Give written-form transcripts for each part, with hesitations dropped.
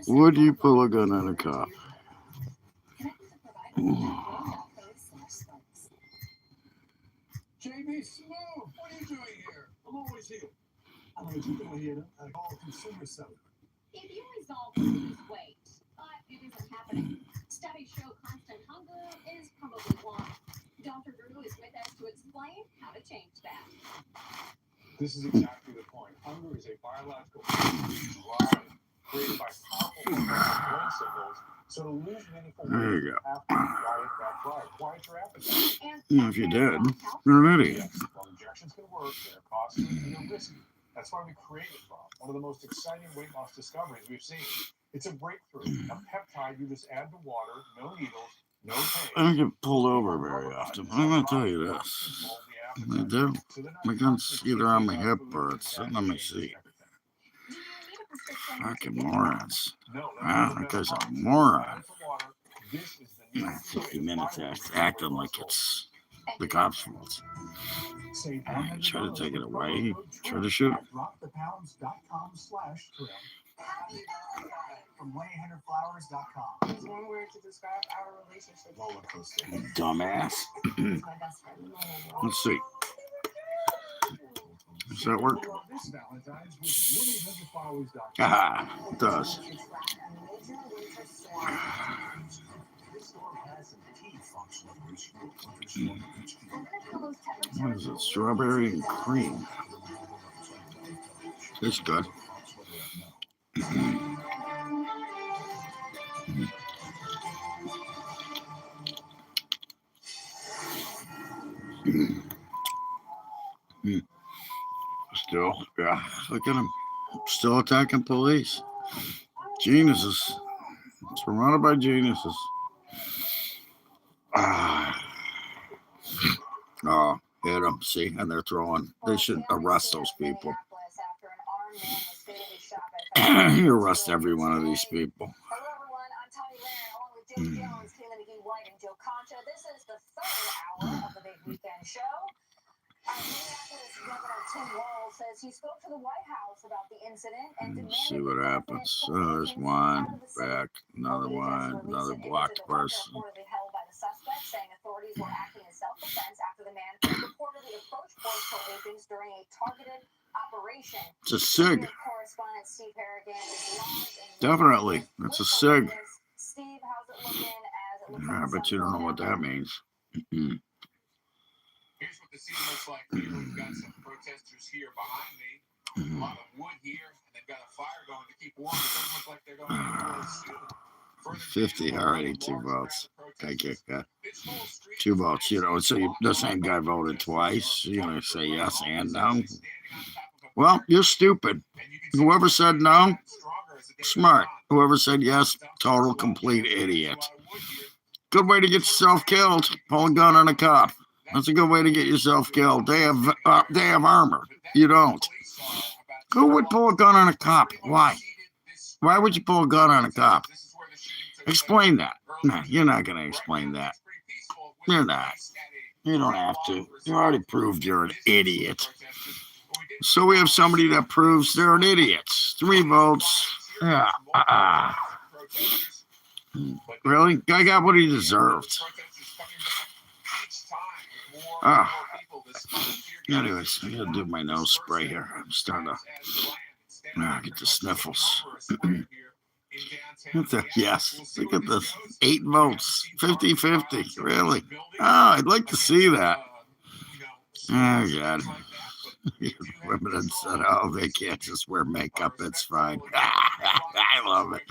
Would you pull a gun on a cop? JB Smooth, what are you doing here? I'm always here. I'm going to keep it here at all consumer center. If you resolve to lose weight, but it isn't happening, studies show constant hunger is probably why. Dr. Drew is with us to explain how to change that. This is exactly the point. Hunger is a biological drive created by powerful brain signals. So to lose meaningful There weight, you you have to quiet that drive, quiet your appetite. And If you did, you're an idiot. Yes, while injections can work, they're costly and they're risky. That's why we created Bob, one of the most exciting weight loss discoveries we've seen. It's a breakthrough, a peptide you just add to water, no needles, no pain. I don't get pulled over very often. I'm going to tell you this. I do. My gun's either on my hip or it's sitting on my seat. Fucking morons. Wow, that guy's a moron. 50 minutes acting like it's the cops' fault. I try to take it away, try to shoot him. From LayHunterFlowers.com. There's one word to describe our relationship. Roller coaster. Dumbass. He's my best friend. Let's see. Does that work? This Valentine's with LayHunterFlowers.com. Ah, it does. This store has some key functions. What is it? Strawberry and cream. Tastes good. Still, yeah, look at him. Still attacking police. Geniuses. Surrounded by geniuses. Oh, hit them. See, and they're throwing. They should arrest those people. You arrest every one of these people. Hello everyone, I'm Tommy Lynn along with Jake Jones, Kayla McGee White, and Joe Concha. This is the third hour of the Big Weekend Show. Minneapolis Governor Tim Walz says he spoke to the White House about the incident and demanded See what happens. Oh, there's one back, another one, another blocked person. Reportedly held by the suspect, saying authorities were acting in self-defense after the man reportedly approached Border Patrol agents during a targeted operation. It's a SIG. Correspondent Steve Harrigan is live in Definitely. That's a SIG. Steve, how's it looking? As it looks Yeah, but you don't know what that means. Here's what the scene looks like here. We've got some protesters here behind me. A lot of wood here, and they've got a fire going to keep warm. It doesn't look like they're going to soon. 50 already, 2 votes. Thank you. Yeah. 2 votes, you know, so the same guy voted twice. You're going to say yes and no. Well, you're stupid. Whoever said no, smart. Whoever said yes, total, complete idiot. Good way to get yourself killed. Pull a gun on a cop. That's a good way to get yourself killed. They have armor. You don't. Who would pull a gun on a cop? Why? Why would you pull a gun on a cop? Explain that. No, you're not going to explain that. You're not. You don't have to. You already proved you're an idiot. So we have somebody that proves they're an idiot. 3 votes. Yeah. Really? Guy got what he deserved. Anyways, I gotta do my nose spray here. I'm starting to get the sniffles. Yes, look at this. 8 votes. 50-50. Really? Oh, I'd like to see that. Oh, God. Women said, oh, they can't just wear makeup. It's fine. I love it.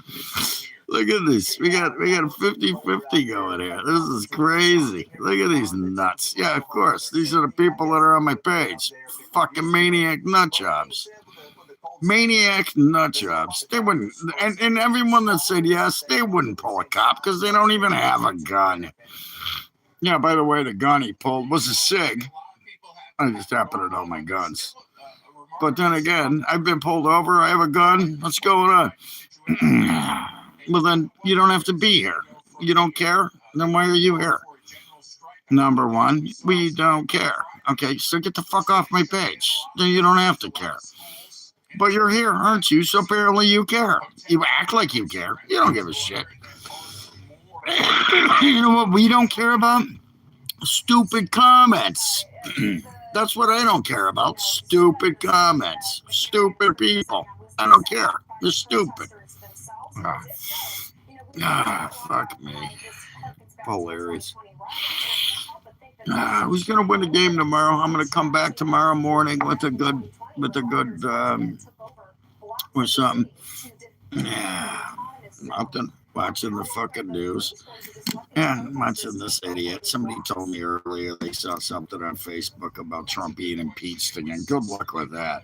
Look at this. We got a 50-50 going here. This is crazy. Look at these nuts. Yeah, of course. These are the people that are on my page. Fucking maniac nut jobs. Maniac nut jobs. They wouldn't. And everyone that said yes, they wouldn't pull a cop because they don't even have a gun. Yeah, by the way, the gun he pulled was a SIG. I just happen to know my guns. But then again, I've been pulled over. I have a gun. What's going on? Well, then you don't have to be here. You don't care? Then why are you here? Number one, we don't care. Okay, so get the fuck off my page. Then you don't have to care. But you're here, aren't you? So apparently you care. You act like you care. You don't give a shit. You know what we don't care about? Stupid comments. That's what I don't care about. Stupid comments. Stupid people. I don't care. They're stupid. Fuck me. Hilarious. Who's gonna win the game tomorrow? I'm gonna come back tomorrow morning with a good or something. Yeah, nothing. Watching the fucking news. Yeah, I'm watching this idiot. Somebody told me earlier they saw something on Facebook about Trump being impeached again. Good luck with that.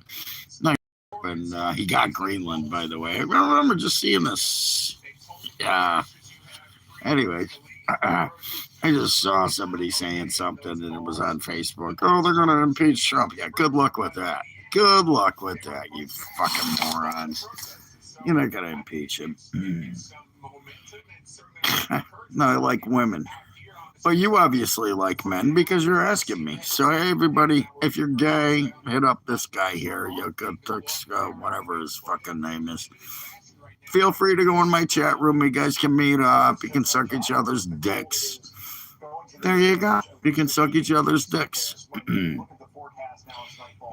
And he got Greenland, by the way. I remember just seeing this. Yeah. Anyway, I just saw somebody saying something and it was on Facebook. Oh, they're going to impeach Trump. Yeah, good luck with that. Good luck with that, you fucking morons. You're not going to impeach him. No, I like women. But you obviously like men because you're asking me. So, hey, everybody, if you're gay, hit up this guy here. Whatever his fucking name is. Feel free to go in my chat room. You guys can meet up. You can suck each other's dicks. There you go. You can suck each other's dicks.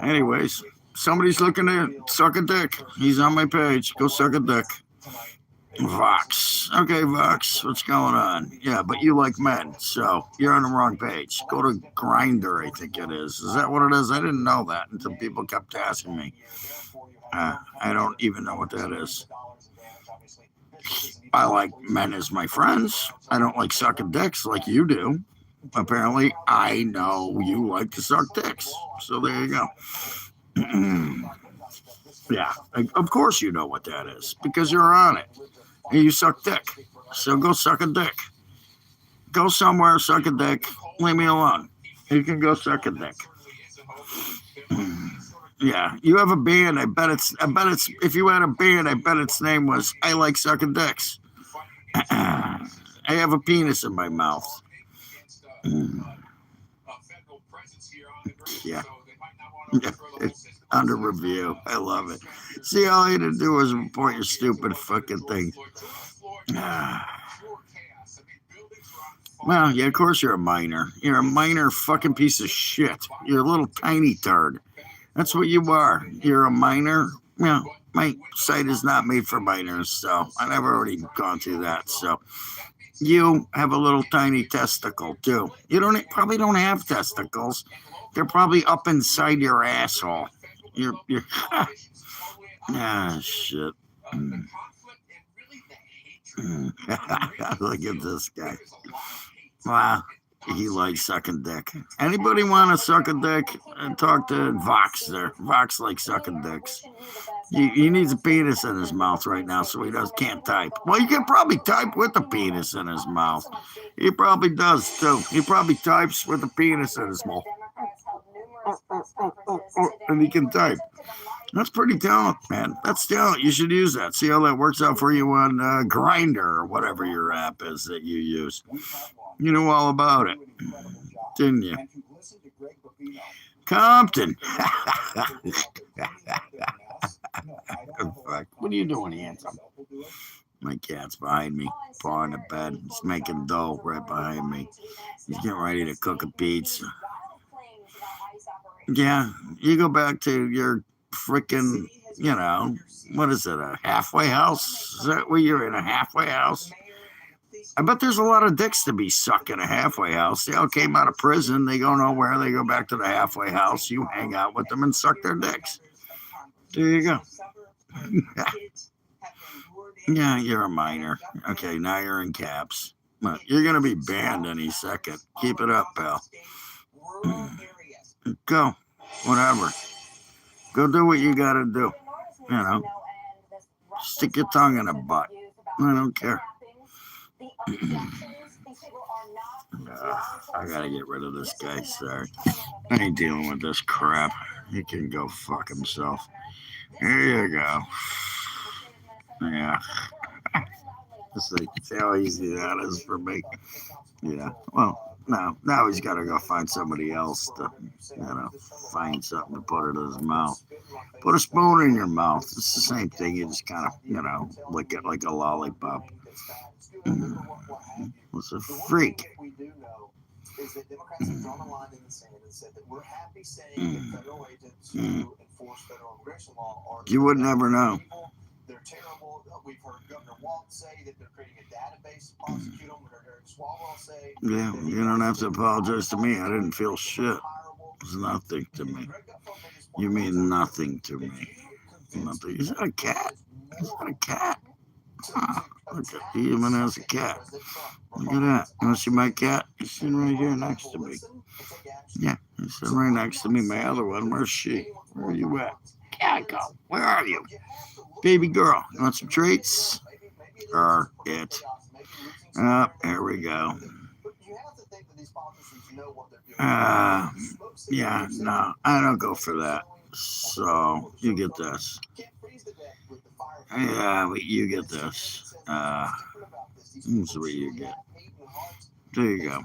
Anyways, somebody's looking to suck a dick. He's on my page. Go suck a dick. Vox. Okay, Vox, what's going on? Yeah, but you like men, so you're on the wrong page. Go to Grinder, I think it is. Is that what it is? I didn't know that until people kept asking me. I don't even know what that is. I like men as my friends. I don't like sucking dicks like you do. Apparently, I know you like to suck dicks. So there you go. Yeah, of course you know what that is because you're on it. And you suck dick. So go suck a dick. Go somewhere, suck a dick. Leave me alone. You can go suck a dick. Yeah, you have a band. I bet it's. If you had a band, I bet its name was I Like Sucking Dicks. I have a penis in my mouth. Yeah. Under review. I love it. See, all you had to do was report your stupid fucking thing. Well, yeah, of course you're a minor. You're a minor fucking piece of shit. You're a little tiny turd. That's what you are. You're a minor. Yeah, my site is not made for minors, so I've already gone through that. So you have a little tiny testicle too. You probably don't have testicles. They're probably up inside your asshole. You're shit. Look at this guy. Wow, he likes sucking dick. Anybody want to suck a dick? And talk to Vox there. Vox likes sucking dicks. He needs a penis in his mouth right now, so he can't type. Well, you can probably type with the penis in his mouth. He probably does too. He probably types with the penis in his mouth. And he can type. That's pretty talent, man. That's talent. You should use that. See how that works out for you on Grinder or whatever your app is that you use. You know all about it, didn't you? Compton. What are you doing, Handsome? My cat's behind me, pawing the bed. He's making dough right behind me. He's getting ready to cook a pizza. Yeah, you go back to your freaking, what is it, a halfway house? Is that where you're in, a halfway house? I bet there's a lot of dicks to be sucked in a halfway house. They all came out of prison. They go nowhere. They go back to the halfway house. You hang out with them and suck their dicks. There you go. Yeah, you're a minor. Okay, now you're in caps. But you're going to be banned any second. Keep it up, pal. Go. Whatever. Go do what you got to do. Stick your tongue in a butt. I don't care. I gotta get rid of this guy. Sorry. I ain't dealing with this crap. He can go fuck himself. Here you go. Yeah. See how easy that is for me. Yeah. Well, now he's got to go find somebody else to, find something to put in his mouth. Put a spoon in your mouth. It's the same thing. You just kind of, lick it like a lollipop. It's a freak. Is that Democrats have drawn a line in the sand and said that we're happy saying that federal agents who enforce federal immigration law are. You would never know. They're terrible. We've heard Governor Walton say that they're creating a database to prosecute them. We heard Eric Swalwell say. Yeah, you don't have to apologize to me. I didn't feel shit. It's nothing to me. You mean nothing to me. Nothing. Is that a cat? Is that a cat? Huh. Look at he even has a cat. Look at that. You want to see my cat? He's sitting right here next to me. Yeah, he's sitting right next to me. My other one. Where's she? Where are you at? Cat, go. Where are you? Baby girl. You want some treats? Or it. Oh, there we go. Yeah, no, I don't go for that. So, you get this. Yeah, you get this. This is what you get. There you go.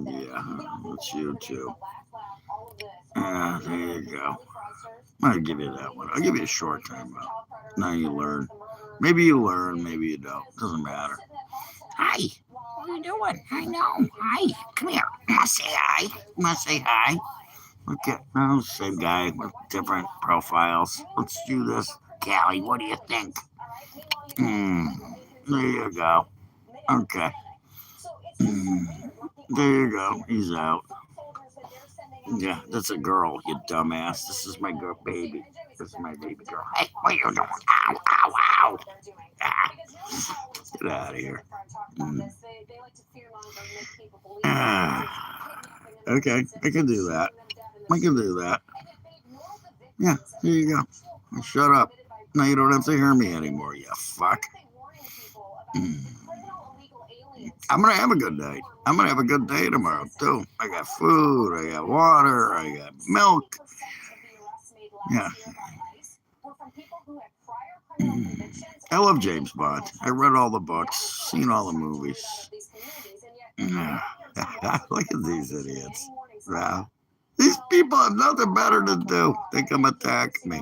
Yeah, that's you too. There you go. I'll give you that one. I'll give you a short time out. Now you learn. Maybe you learn, maybe you don't. Doesn't matter. Hi. What are you doing? I know. Hi. Come here. You must say hi. You must say hi. Okay. No, same guy with different profiles. Let's do this. Callie, what do you think? There you go. Okay. There you go. He's out. Yeah, that's a girl, you dumbass. This is my girl, baby. This is my baby girl. Hey, what are you doing? Ow, ow, ow. Ah, get out of here. Okay, I can do that. I can do that. Yeah, here you go. Shut up. Now you don't have to hear me anymore, you fuck. I'm going to have a good night. I'm going to have a good day tomorrow, too. I got food, I got water, I got milk. Yeah. I love James Bond. I read all the books, seen all the movies. Look at these idiots. Wow. These people have nothing better to do. They come attack me.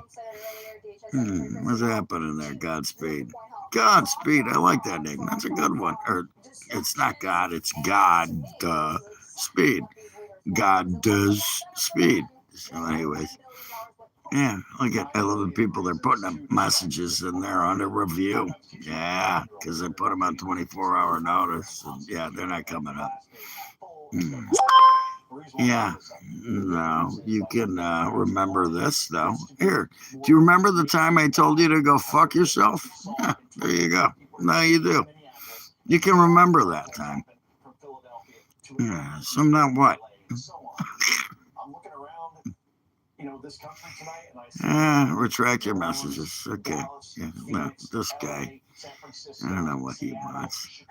What's happening there? Godspeed. Godspeed. I like that name. That's a good one. Or it's not God. It's God. Speed. God does speed. So, anyways. Yeah. Look at. I love the people. They're putting up messages in there under review. Yeah, because they put them on 24-hour notice. And yeah, they're not coming up. Yeah, no, you can remember this, though. Here, do you remember the time I told you to go fuck yourself? Yeah, there you go. Now you do. You can remember that time. Yeah, so now what? Retract your messages. Okay. Yeah, no, this guy. I don't know what he wants.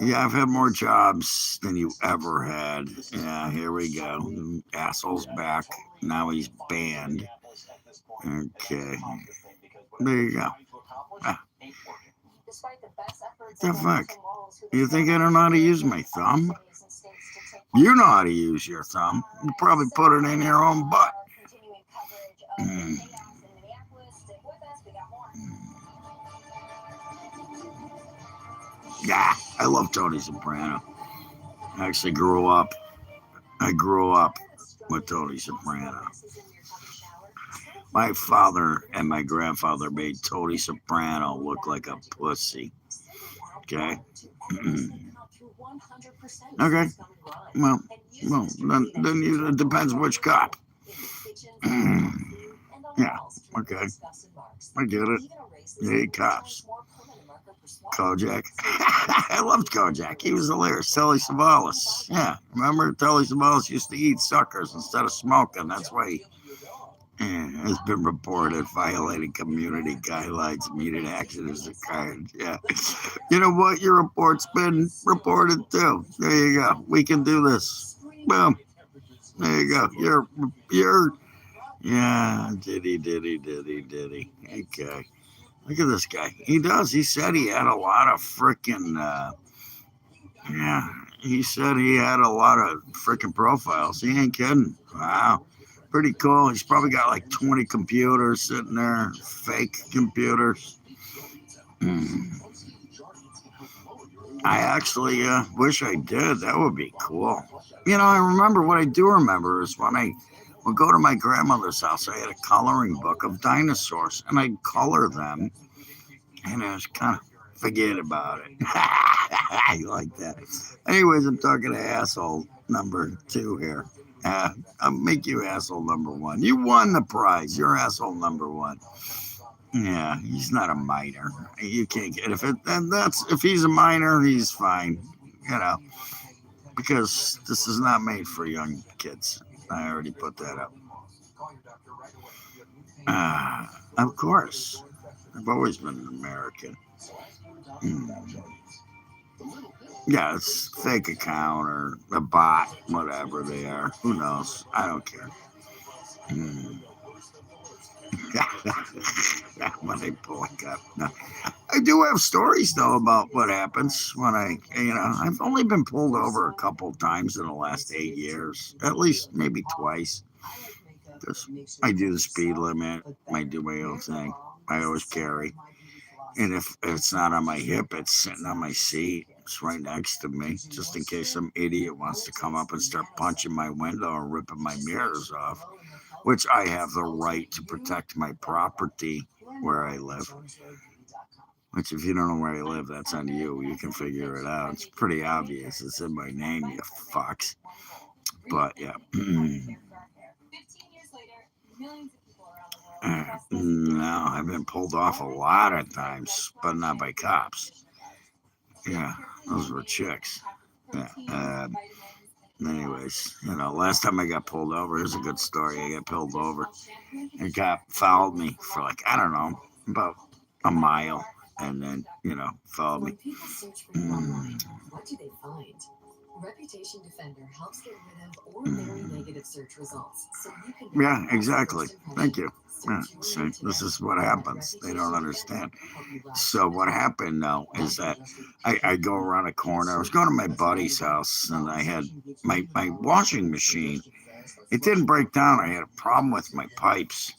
Yeah, I've had more jobs than you ever had. Yeah, here we go. The asshole's back. Now he's banned. Okay. There you go. The fuck? You think I don't know how to use my thumb? You know how to use your thumb. You probably put it in your own butt. Yeah, I love Tony Soprano. I actually grew up with Tony Soprano. My father and my grandfather made Tony Soprano look like a pussy. Okay? Okay. Well, then it depends which cop. Yeah, okay. I get it. You hate cops. Kojak. I loved Kojak. He was hilarious. Telly Savalas. Yeah, remember Telly Savalas used to eat suckers instead of smoking. That's why he has been reported violating community guidelines, meeting accidents occurred. Yeah. You know what? Your report's been reported too. There you go. We can do this. Boom. There you go. You're yeah, diddy. Okay. Look at this guy. He does. He said he had a lot of freaking, he said he had a lot of freaking profiles. He ain't kidding. Wow. Pretty cool. He's probably got like 20 computers sitting there, fake computers. I actually wish I did. That would be cool. You know, I remember what I do remember is when I would go to my grandmother's house, I had a coloring book of dinosaurs, and I'd color them, and I was kind of forget about it. I like that. Anyways, I'm talking to asshole number 2 here. I'll make you asshole number 1. You won the prize. You're asshole number 1. Yeah, he's not a minor. You can't get if he's a minor, he's fine. You know, because this is not made for young kids. I already put that up. Of course, I've always been an American. Yeah, it's fake account or a bot, whatever they are. Who knows? I don't care. When they pull up. No. I do have stories though about what happens when I've only been pulled over a couple times in the last 8 years, at least maybe twice. I do the speed limit. I do my own thing. I always carry. And if it's not on my hip, it's sitting on my seat. It's right next to me, just in case some idiot wants to come up and start punching my window and ripping my mirrors off, which I have the right to protect my property where I live. Which, if you don't know where I live, that's on you. You can figure it out. It's pretty obvious. It's in my name, you fucks. But, yeah. No, I've been pulled off a lot of times, but not by cops. Yeah, those were chicks. Yeah. Anyways, last time I got pulled over, here's a good story. I got pulled over. A cop followed me for I don't know, about a mile, and then, followed me. What do they find? Reputation Defender helps get rid of ordinary negative search results. So you can yeah, exactly. Thank you. Yeah, see, this is what happens. They don't understand. So what happened though is that I go around a corner. I was going to my buddy's house, and I had my washing machine. It didn't break down. I had a problem with my pipes.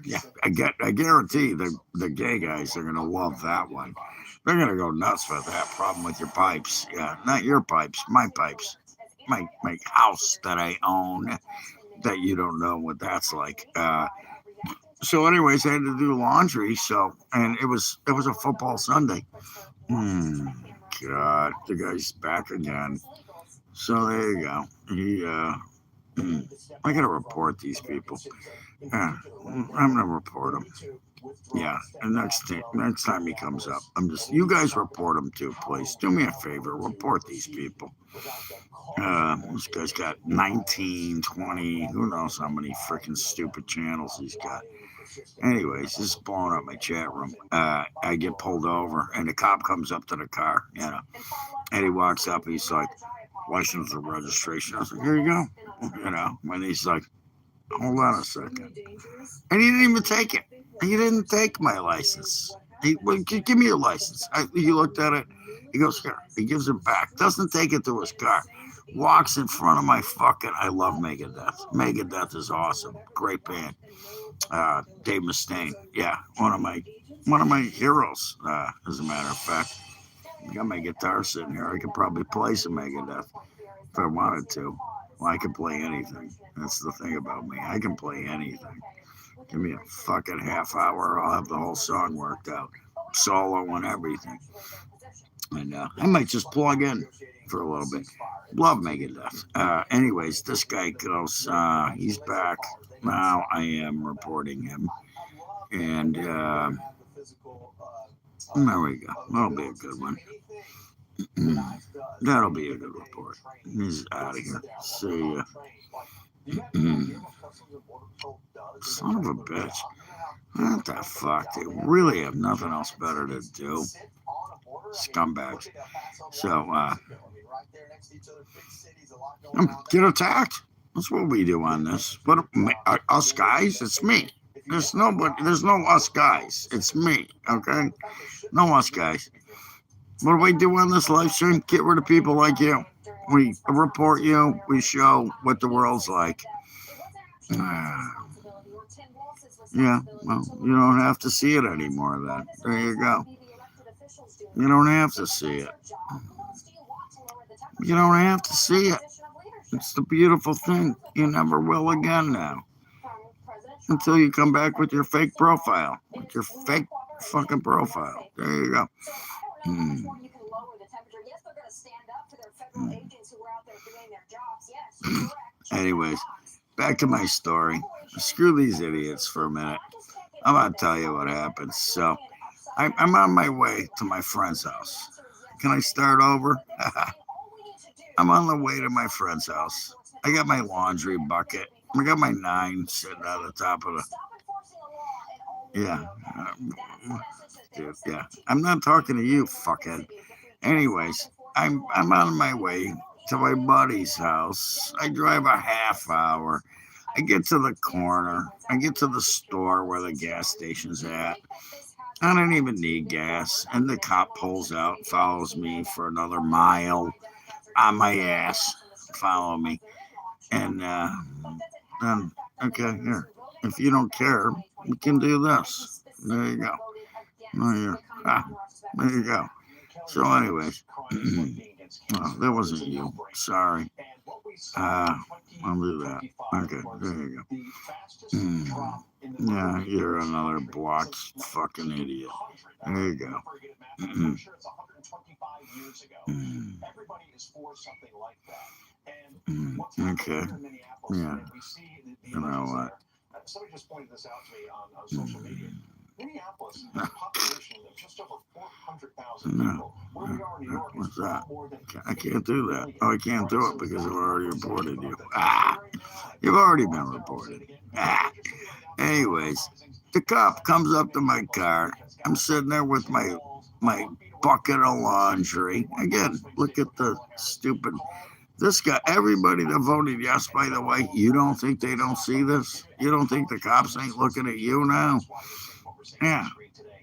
Yeah, I guarantee the gay guys are gonna love that one. They're gonna go nuts with that problem with your pipes. Yeah, not your pipes, my pipes. My house that I own. That you don't know what that's like. So, anyways, I had to do laundry. And it was a football Sunday. God, the guy's back again. So there you go. I gotta report these people. Yeah, I'm gonna report him. Yeah, and next time he comes up, you guys report him too, please. Do me a favor, report these people. This guy's got 19, 20, who knows how many freaking stupid channels he's got. Anyways, this is blowing up my chat room. I get pulled over, and the cop comes up to the car, and he walks up, he's like, license or registration. I was like, here you go. And he's like, hold on a second. And he didn't even take it. He didn't take my license. Give me your license. He looked at it. He goes, here. He gives it back. Doesn't take it to his car. Walks in front of my I love Megadeth. Megadeth is awesome. Great band. Dave Mustaine. Yeah, one of my heroes, as a matter of fact. I got my guitar sitting here. I could probably play some Megadeth if I wanted to. Well, I can play anything. That's the thing about me. I can play anything. Give me a fucking half hour. I'll have the whole song worked out. Solo and everything. And I might just plug in for a little bit. Love Megadeth. Anyways, this guy goes, he's back. Now I am reporting him. And there we go. That'll be a good one. That'll be a good report. He's out of here. See ya. Son of a bitch. What the fuck? They really have nothing else better to do. Scumbags. So, get attacked. That's what we do on this. But us guys, it's me. There's no us guys. It's me, okay? No us guys. What do we do on this live stream? Get rid of people like you. We report you. We show what the world's like. Yeah, well, you don't have to see it anymore then. There you go. You don't have to see it. You don't have to see it. It's the beautiful thing. You never will again now. Until you come back with your fake profile. With your fake fucking profile. There you go. Anyways, back to my story. Screw these idiots for a minute. I'm going to tell you what happened. So, I'm on my way to my friend's house. Can I start over? I'm on the way to my friend's house. I got my laundry bucket. I got my 9 sitting on the top of the... Yeah. Dude, yeah. I'm not talking to you, fuckhead. Anyways, I'm on my way to my buddy's house. I drive a half hour. I get to the corner. I get to the store where the gas station's at. I don't even need gas. And the cop pulls out, follows me for another mile on my ass. Follow me. And then, okay, here. If you don't care, we can do this. There you go. There you go. So anyways, well, that wasn't you. Sorry. I'll do that. Okay, there you go. Yeah, you're another blocked fucking idiot. There you go. Okay. Yeah. You know what? Somebody just pointed this out to me on social media. Minneapolis has a population of just over 400,000 people. Where we are in New York is What's that? more than I can't do that. Oh, I can't do it because I've already reported you. You've already been reported. Anyways, the cop comes up to my car. I'm sitting there with my bucket of laundry. Again, look at the stupid... This guy, everybody that voted yes, by the way, you don't think they don't see this? You don't think the cops ain't looking at you now? Yeah.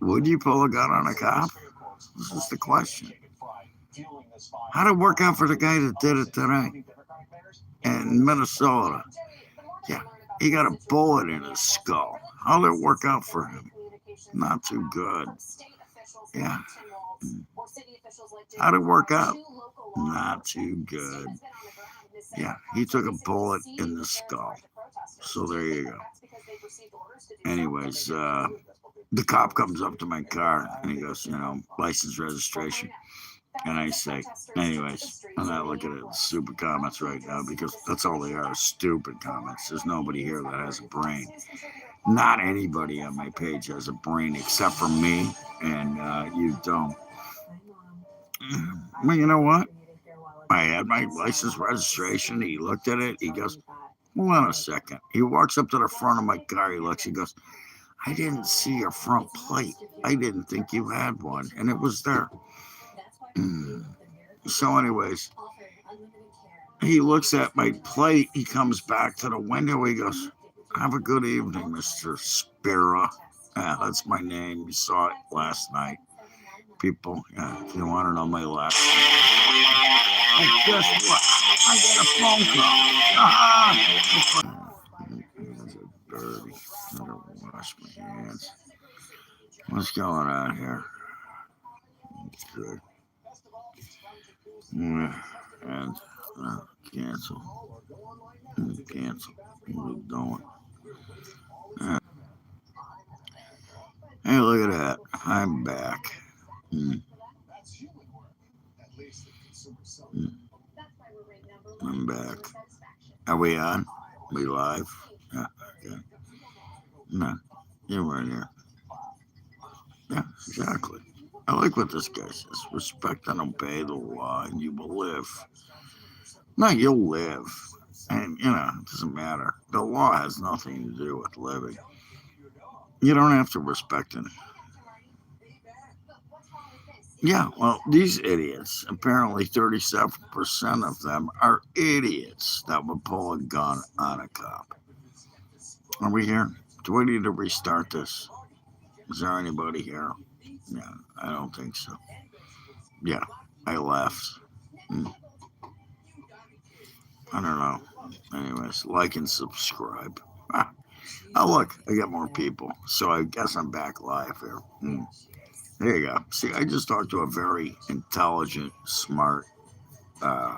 Would you pull a gun on a cop? This is the question. How'd it work out for the guy that did it today in Minnesota? Yeah, he got a bullet in his skull. How'd it work out for him? Not too good. Yeah. How'd it work out? Not too good. Yeah, he took a bullet in the skull. So there you go. Anyways, the cop comes up to my car and he goes, license registration. And I say, anyways, I'm not looking at stupid comments right now because that's all they are, stupid comments. There's nobody here that has a brain. Not anybody on my page has a brain except for me, and you don't. Well, you know what? I had my license registration. He looked at it. He goes, hold on a second. He walks up to the front of my car. He looks. He goes, I didn't see your front plate. I didn't think you had one. And it was there. So anyways, he looks at my plate. He comes back to the window. He goes, have a good evening, Mr. Spira. That's my name. You saw it last night. People, if you want to know my last name. And guess what? I got a phone call. Hands are dirty. I gotta wash my hands. What's going on here? It's good. And cancel. Cancel. What are we doing? Hey, look at that. I'm back. I'm back. Are we on? We live? Yeah, okay. No, you weren't here. Yeah, exactly. I like what this guy says. Respect and obey the law and you will live. No, you'll live. And, it doesn't matter. The law has nothing to do with living. You don't have to respect it. Yeah, well, these idiots, apparently 37% of them are idiots that would pull a gun on a cop. Are we here? Do we need to restart this? Is there anybody here? Yeah, I don't think so. Yeah, I left. I don't know. Anyways, like and subscribe. Ah, oh, look, I got more people. So I guess I'm back live here. There you go. See, I just talked to a very intelligent, smart, uh,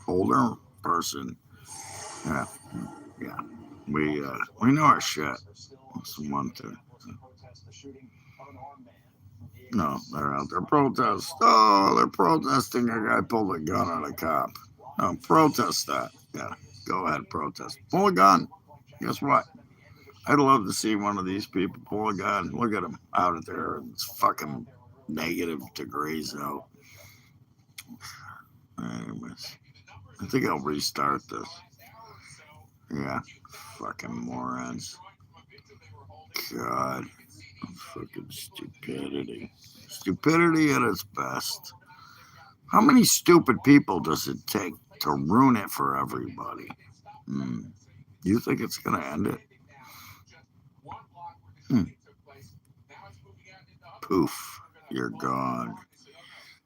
older person. Yeah, yeah. We know our shit. That's the one thing. No, they're out there protest. Oh, they're protesting. A guy pulled a gun on a cop. Oh, protest that. Yeah, go ahead, protest. Pull a gun. Guess what? I'd love to see one of these people pull a gun. Look at them out there. It's fucking negative degrees out. Anyways, I think I'll restart this. Yeah, fucking morons. God, fucking stupidity. Stupidity at its best. How many stupid people does it take to ruin it for everybody? You think it's gonna end it? Poof, you're gone.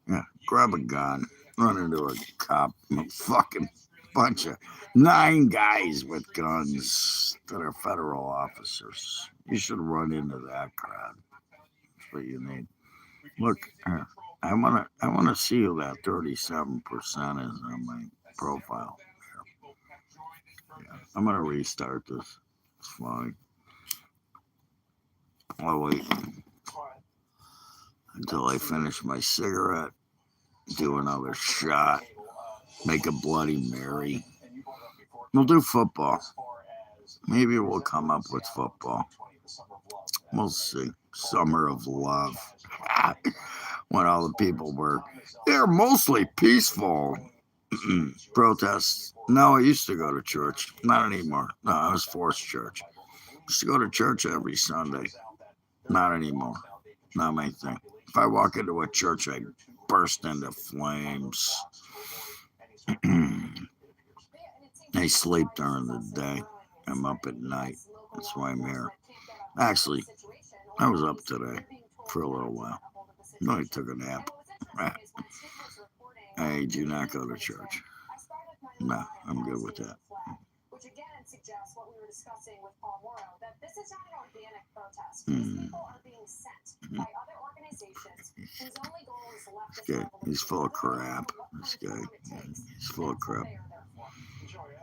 Yeah, grab a gun, run into a cop, a fucking bunch of 9 guys with guns that are federal officers. You should run into that crowd. That's what you need. Look, I wanna see who that 37% is on my profile. Yeah, I'm gonna restart this. It's fine. I'll wait until I finish my cigarette, do another shot, make a Bloody Mary. We'll do football. Maybe we'll come up with football. We'll see. Summer of Love. When all the people they're mostly peaceful. Protests. No, I used to go to church. Not anymore. No, I was forced church. Used to go to church every Sunday. Not anymore. Not my thing. If I walk into a church, I burst into flames. I sleep during the day. I'm up at night. That's why I'm here. Actually, I was up today for a little while. I took a nap. I do not go to church. No, I'm good with that. Which again suggests what we were discussing with Paul Morrow, that this is not an organic protest. These people are being sent by other organizations whose only goal is leftist Okay, revolution. he's full of crap. This guy, he's full of crap.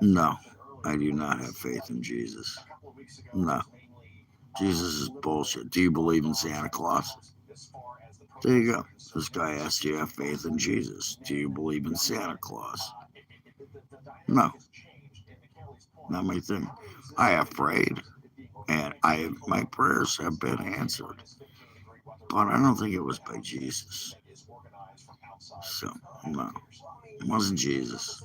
No, I do not have faith in Jesus. No, Jesus is bullshit. Do you believe in Santa Claus? There you go. This guy asked, do you have faith in Jesus? Do you believe in Santa Claus? No, not my thing. I have prayed, and my prayers have been answered, but I don't think it was by Jesus. So no, it wasn't Jesus.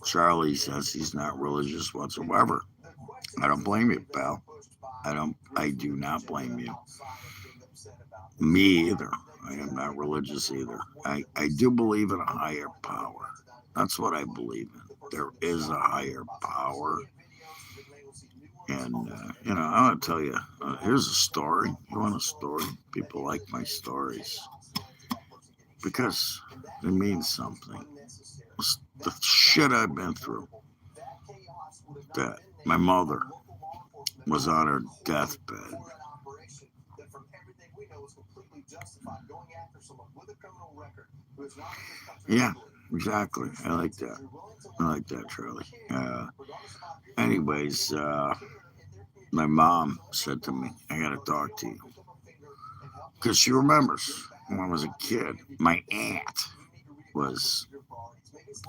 Charlie says he's not religious whatsoever. I don't blame you, pal. I do not blame you. Me either. I am not religious either. I do believe in a higher power. That's what I believe in. There is a higher power. And, I want to tell you, here's a story. You want a story? People like my stories because it means something. The shit I've been through. That my mother was on her deathbed. Yeah, exactly. I like that. I like that, Charlie. Anyways, my mom said to me, I gotta talk to you. Because she remembers when I was a kid, my aunt was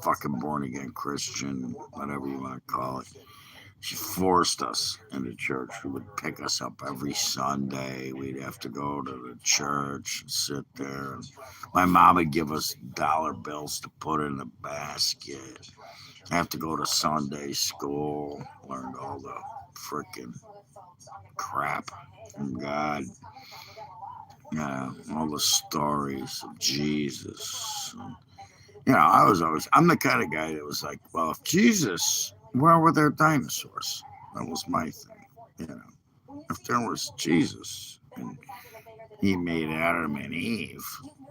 fucking born again Christian, whatever you want to call it. She forced us into church. She would pick us up every Sunday. We'd have to go to the church and sit there. My mom would give us dollar bills to put in the basket. I have to go to Sunday school. Learned all the freaking crap from God. All the stories of Jesus. I'm the kind of guy that was like, well, if Jesus, where were there dinosaurs? That was my thing. If there was Jesus, And he made Adam and Eve.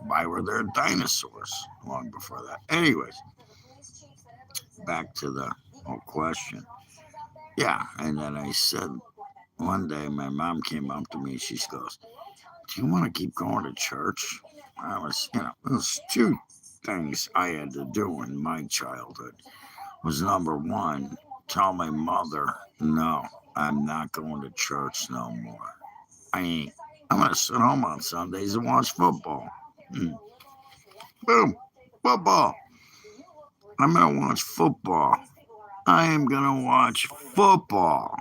Why were there dinosaurs long before that? Anyways, back to the whole question. Yeah, and then I said, one day my mom came up to me, she goes, "Do you want to keep going to church?" I was, there's two things I had to do in my childhood. Was number one, tell my mother, no, I'm not going to church no more. I ain't. I'm gonna sit home on Sundays and watch football. Boom, football. I'm gonna watch football. I am gonna watch football.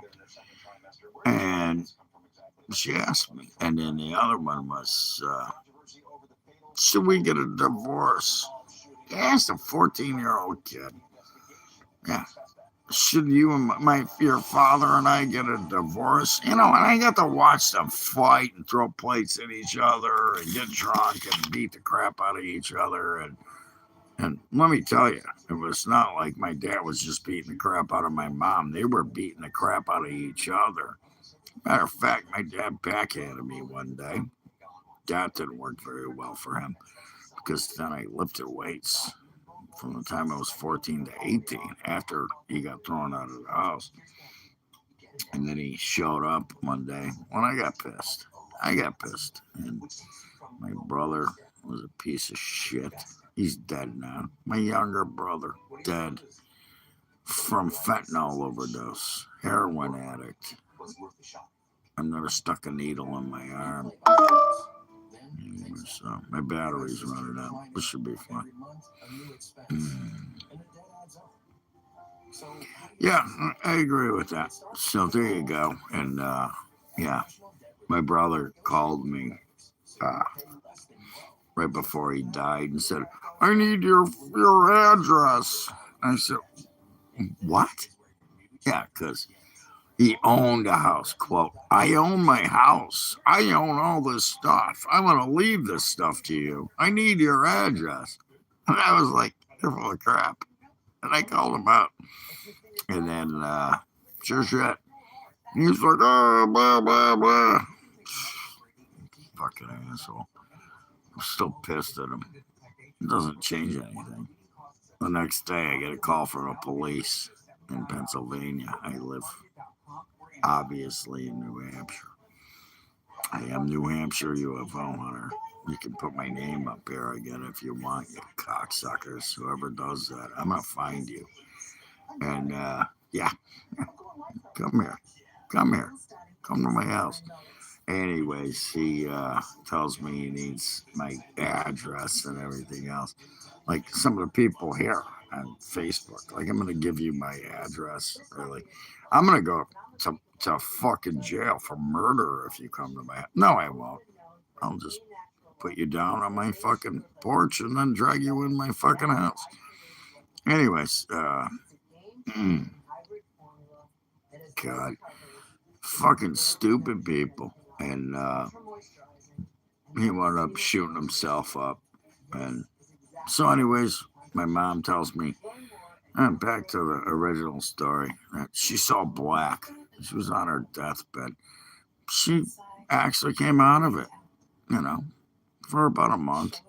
And she asked me. And then the other one was, should we get a divorce? I asked a 14-year-old kid. Yeah. Should you and your father and I get a divorce? And I got to watch them fight and throw plates at each other and get drunk and beat the crap out of each other. And let me tell you, it was not like my dad was just beating the crap out of my mom. They were beating the crap out of each other. Matter of fact, my dad backhanded me one day. That didn't work very well for him because then I lifted weights from the time I was 14 to 18 after he got thrown out of the house. And then he showed up one day when I got pissed. And my brother was a piece of shit. He's dead now. My younger brother, dead from fentanyl overdose, heroin addict. I've never stuck a needle in my arm. So my battery's running out. This should be fun. Yeah, I agree with that. So there you go. And yeah, my brother called me right before he died and said, "I need your address." I said, "What?" Yeah, because he owned a house. Quote, "I own my house. I own all this stuff. I'm going to leave this stuff to you. I need your address." And I was like, "You're full of crap." And I called him out. And then, sure shit. He was like, "Oh, blah, blah, blah." Fucking asshole. I'm still pissed at him. It doesn't change anything. The next day, I get a call from the police in Pennsylvania. I live, obviously, in New Hampshire. I am New Hampshire UFO Hunter. You can put my name up here again if you want, you cocksuckers. Whoever does that, I'm going to find you. And, yeah, come here. Come to my house. Anyways, he tells me he needs my address and everything else. Like some of the people here on Facebook. Like, I'm going to give you my address. Really. I'm going to go to fucking jail for murder if you come to my house. No, I won't. I'll just put you down on my fucking porch and then drag you in my fucking house. Anyways, God. Fucking stupid people. And he wound up shooting himself up. And so, anyways, my mom tells me, and back to the original story, that she saw black. She was on her deathbed. She actually came out of it, for about a month,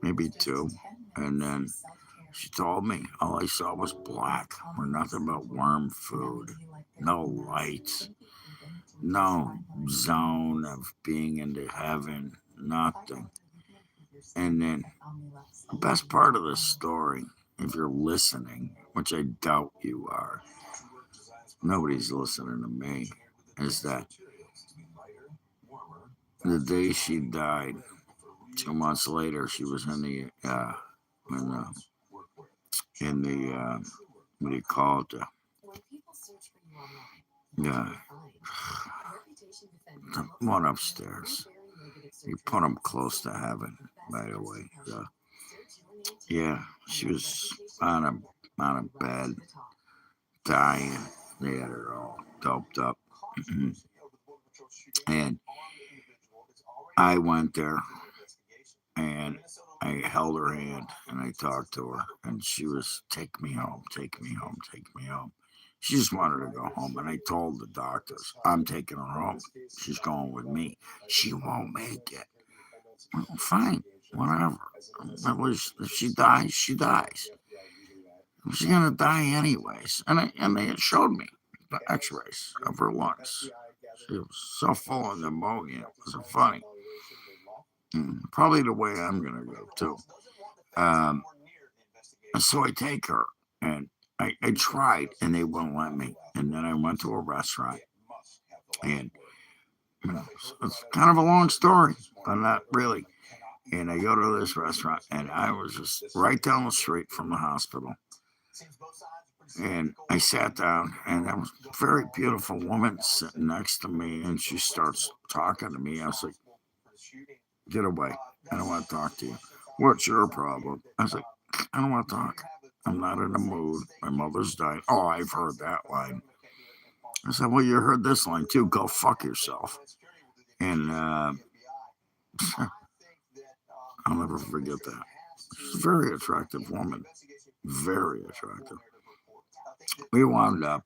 maybe two. And then she told me all I saw was black, or nothing but worm food, no lights, no zone of being into heaven, nothing. And then the best part of the story, if you're listening, which I doubt you are, nobody's listening to me, is that the day she died, 2 months later, she was in the what do you call it? The one upstairs. You put them close to heaven, by the way. Yeah, she was on a bed, dying. They had her all doped up. And I went there and I held her hand and I talked to her, and she was, "Take me home, take me home, take me home." She just wanted to go home, and I told the doctors, I'm taking her home. She's going with me. She won't make it. Well, fine, whatever. At least if she dies, she dies. She's gonna die anyways. And they showed me the X-rays of her lungs. She was so full of pneumonia. It wasn't funny. Probably the way I'm gonna go too. So I take her, and I tried, and they wouldn't let me. And then I went to a restaurant, and it's kind of a long story, but not really. And I go to this restaurant, and I was just right down the street from the hospital. And I sat down, and there was a very beautiful woman sitting next to me, and she starts talking to me. I was like, get away. I don't want to talk to you. What's your problem? I was like, I don't want to talk. I'm not in the mood. My mother's died. Oh, I've heard that line. I said, well, you heard this line too. Go fuck yourself. And I'll never forget that. She's a very attractive woman. Very attractive. We wound up,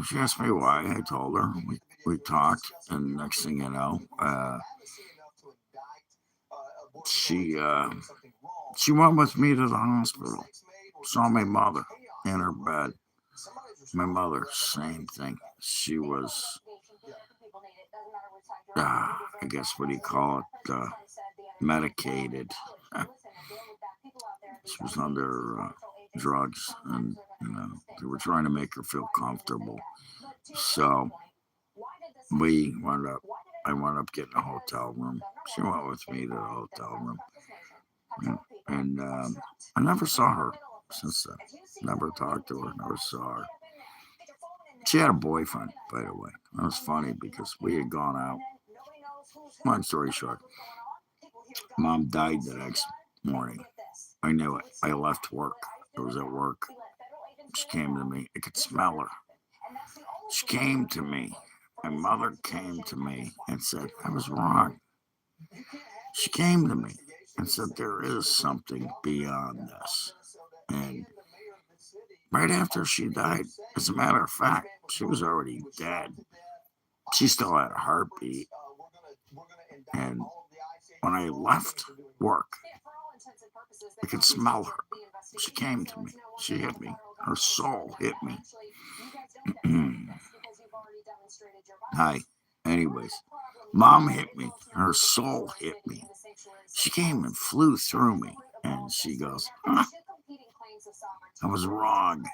she asked me why. I told her. We talked, and next thing you know, she went with me to the hospital. Saw my mother in her bed. My mother, same thing. She was, I guess, what do you call it? Medicated. She was under drugs, and they were trying to make her feel comfortable. So I wound up getting a hotel room. She went with me to the hotel room, and I never saw her since then. Never talked to her. Never saw her. She had a boyfriend, by the way. That was funny because we had gone out. Long story short, Mom died the next morning. I knew it. I left work. I was at work. She came to me. I could smell her. She came to me. My mother came to me and said, I was wrong. She came to me and said, there is something beyond this. And right after she died, as a matter of fact, she was already dead. She still had a heartbeat. And when I left work, I could smell her. She came to me. She hit me. Her soul hit me. Hi. Anyways, Mom hit me. Her soul hit me. She came and flew through me. And she goes, I was wrong.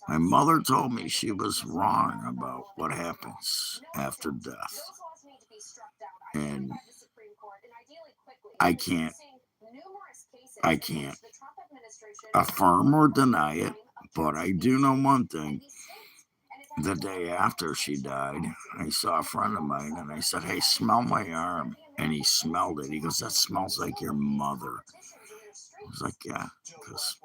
My mother told me she was wrong about what happens after death. And I can't affirm or deny it, but I do know one thing. The day after she died, I saw a friend of mine, and I said, hey, smell my arm. And he smelled it. He goes, that smells like your mother. I was like, yeah, because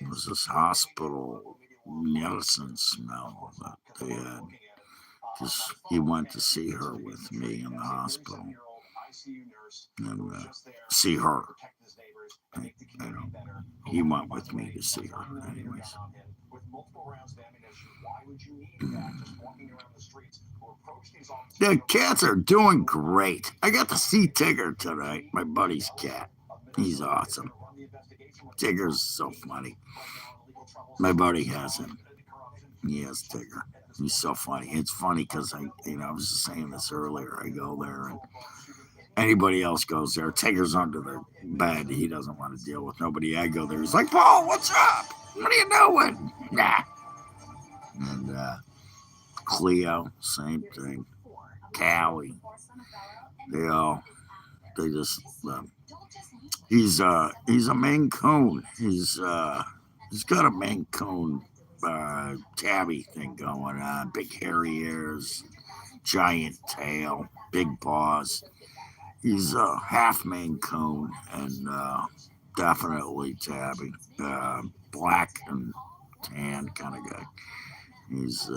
it was this hospital medicine smell that they had. Because he went to see her with me in the hospital. And see her. He went with me to see her. Anyways. The cats are doing great. I got to see Tigger tonight, my buddy's cat. He's awesome. Tigger's so funny. My buddy has him. He has Tigger. He's so funny. It's funny because I was just saying this earlier. I go there and anybody else goes there. Tigger's under the bed. He doesn't want to deal with nobody. I go there. He's like, Paul, what's up? What are you doing? Nah. And Cleo, same thing. Callie. They just he's a Maine Coon. He's got a Maine Coon tabby thing going on. Big hairy ears, giant tail, big paws. He's a half Maine Coon and definitely tabby. Black and tan kind of guy. He's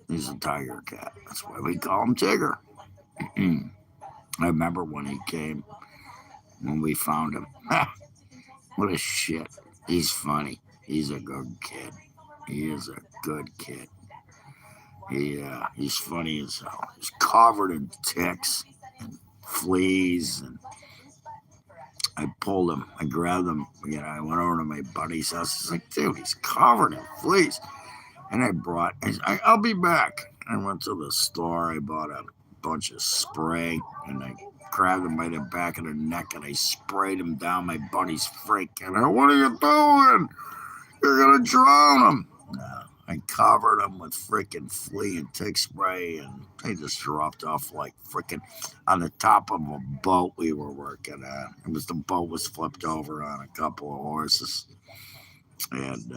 he's a tiger cat. That's why we call him Tigger. I remember when he came, when we found him. What a shit. He's funny. He's a good kid. He is a good kid. He's funny as hell. He's covered in ticks and fleas, and I pulled him. I grabbed him. I went over to my buddy's house. He's like, dude, he's covered in fleas. And I'll be back. I went to the store. I bought a bunch of spray, and I grabbed him by the back of the neck, and I sprayed him down my buddy's freak. And what are you doing? You're going to drown him. No, I covered him with freaking flea and tick spray, and they just dropped off like freaking on the top of a boat we were working on. The boat was flipped over on a couple of horses, and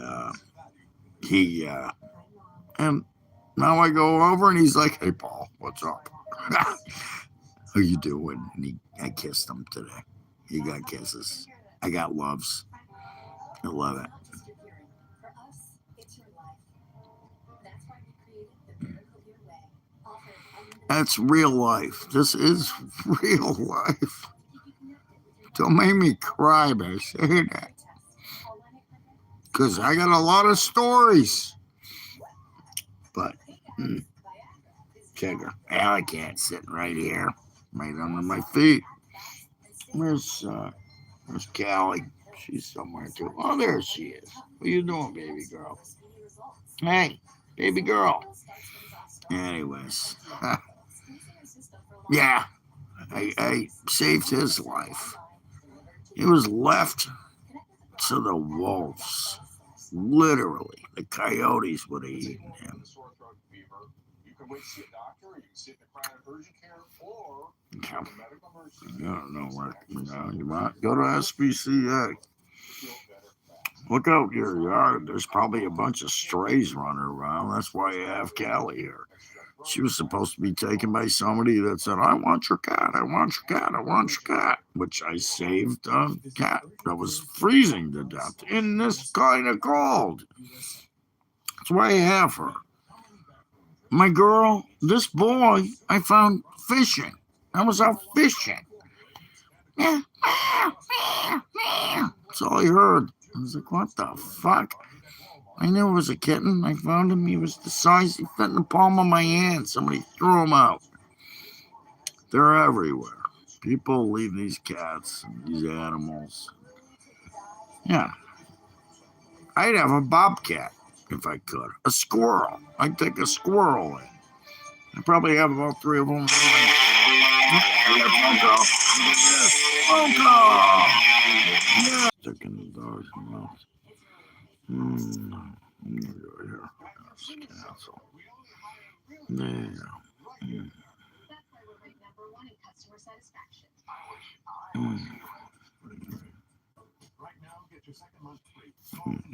and now I go over, and he's like, "Hey, Paul, what's up? How you doing?" And I kissed him today. He got kisses. I got loves. I love it. That's real life. This is real life. Don't make me cry by saying that. Because I got a lot of stories. But, check her. I can't sit right here. Right under my feet. Where's Callie? She's somewhere too. Oh, there she is. What you doing, baby girl? Hey, baby girl. Anyways. Yeah, I saved his life. He was left to the wolves. Literally, the coyotes would have eaten him. I don't know where. You might go to SPCA. Look out your yard. There's probably a bunch of strays running around. That's why you have Callie here. She was supposed to be taken by somebody that said, I want your cat, I want your cat, I want your cat, which I saved a cat that was freezing to death in this kind of cold. That's why I have her. My girl, this boy, I found fishing. I was out fishing. That's all I heard. I was like, what the fuck? I knew it was a kitten. I found him. He was the size, he fit in the palm of my hand. Somebody threw him out. They're everywhere. People leave these cats and these animals. Yeah. I'd have a bobcat if I could. A squirrel. I'd take a squirrel in. I probably have about 3 of them. Phone call. Yeah. Sticking the dog's mouth. I'm gonna go here. Cancel. There.